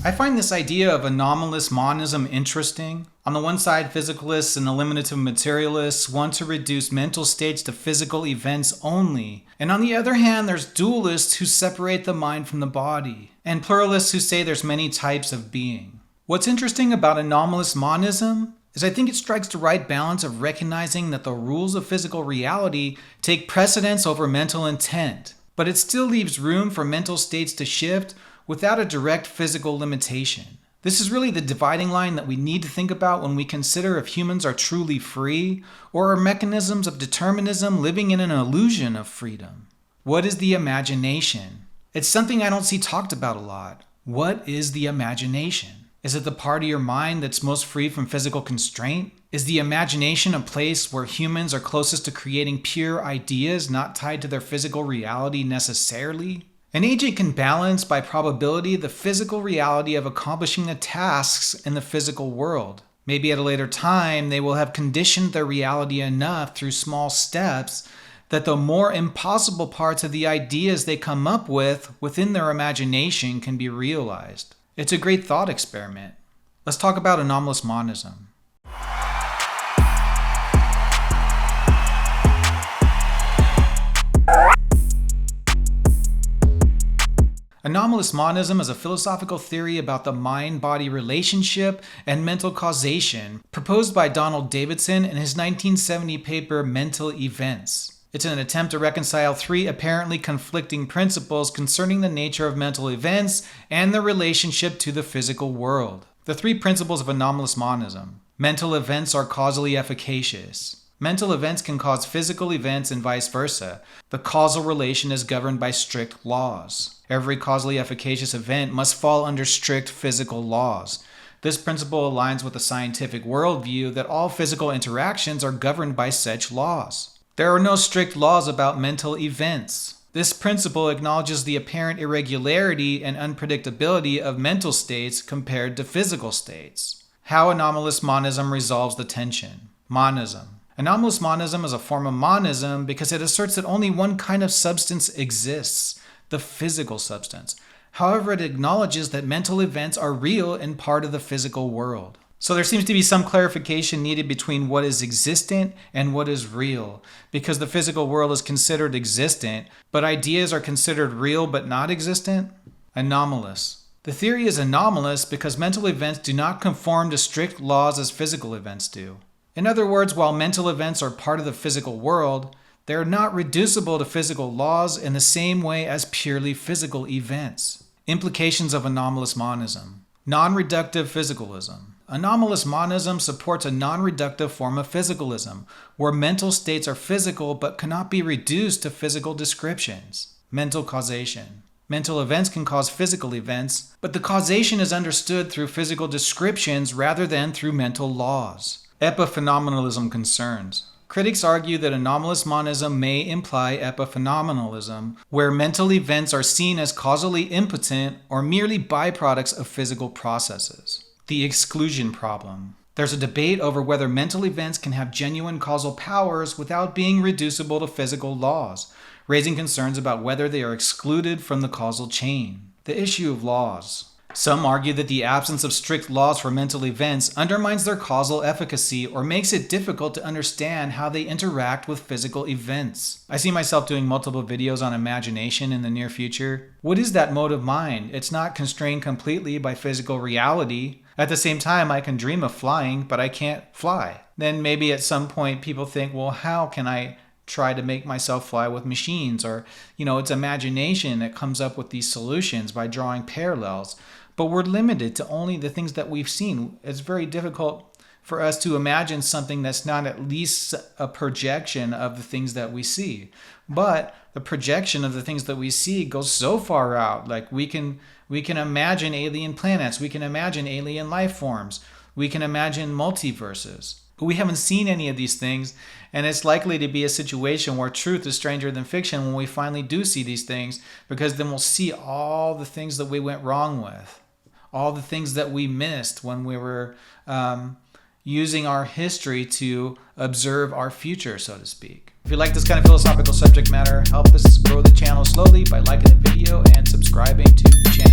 I find this idea of anomalous monism interesting. On the one side, physicalists and eliminative materialists want to reduce mental states to physical events only. And on the other hand, there's dualists who separate the mind from the body, and pluralists who say there's many types of being. What's interesting about anomalous monism is I think it strikes the right balance of recognizing that the rules of physical reality take precedence over mental intent, but it still leaves room for mental states to shift without a direct physical limitation. This is really the dividing line that we need to think about when we consider if humans are truly free or are mechanisms of determinism living in an illusion of freedom. What is the imagination? It's something I don't see talked about a lot. What is the imagination? Is it the part of your mind that's most free from physical constraint? Is the imagination a place where humans are closest to creating pure ideas not tied to their physical reality necessarily? An agent can balance by probability the physical reality of accomplishing the tasks in the physical world. Maybe at a later time, they will have conditioned their reality enough through small steps that the more impossible parts of the ideas they come up with within their imagination can be realized. It's a great thought experiment. Let's talk about anomalous monism. Anomalous monism is a philosophical theory about the mind-body relationship and mental causation proposed by Donald Davidson in his 1970 paper Mental Events. It's an attempt to reconcile three apparently conflicting principles concerning the nature of mental events and their relationship to the physical world. The three principles of anomalous monism. Mental events are causally efficacious. Mental events can cause physical events and vice versa. The causal relation is governed by strict laws. Every causally efficacious event must fall under strict physical laws. This principle aligns with the scientific worldview that all physical interactions are governed by such laws. There are no strict laws about mental events. This principle acknowledges the apparent irregularity and unpredictability of mental states compared to physical states. How anomalous monism resolves the tension. Monism. Anomalous monism is a form of monism because it asserts that only one kind of substance exists, the physical substance. However, it acknowledges that mental events are real and part of the physical world. So there seems to be some clarification needed between what is existent and what is real, because the physical world is considered existent, but ideas are considered real but not existent. Anomalous. The theory is anomalous because mental events do not conform to strict laws as physical events do. In other words, while mental events are part of the physical world, they are not reducible to physical laws in the same way as purely physical events. Implications of anomalous monism. Non-reductive physicalism. Anomalous monism supports a non-reductive form of physicalism, where mental states are physical but cannot be reduced to physical descriptions. Mental causation. Mental events can cause physical events, but the causation is understood through physical descriptions rather than through mental laws. Epiphenomenalism concerns. Critics argue that anomalous monism may imply epiphenomenalism, where mental events are seen as causally impotent or merely byproducts of physical processes. The exclusion problem. There's a debate over whether mental events can have genuine causal powers without being reducible to physical laws, raising concerns about whether they are excluded from the causal chain. The issue of laws. Some argue that the absence of strict laws for mental events undermines their causal efficacy or makes it difficult to understand how they interact with physical events. I see myself doing multiple videos on imagination in the near future. What is that mode of mind? It's not constrained completely by physical reality. At the same time, I can dream of flying, but I can't fly. Then maybe at some point people think, well, how can I try to make myself fly with machines? Or, it's imagination that comes up with these solutions by drawing parallels. But we're limited to only the things that we've seen. It's very difficult for us to imagine something that's not at least a projection of the things that we see. But the projection of the things that we see goes so far out. Like we can imagine alien planets. We can imagine alien life forms. We can imagine multiverses. But we haven't seen any of these things, and it's likely to be a situation where truth is stranger than fiction when we finally do see these things, because then we'll see all the things that we went wrong with, all the things that we missed when we were using our history to observe our future, so to speak. If you like this kind of philosophical subject matter, help us grow the channel slowly by liking the video and subscribing to the channel.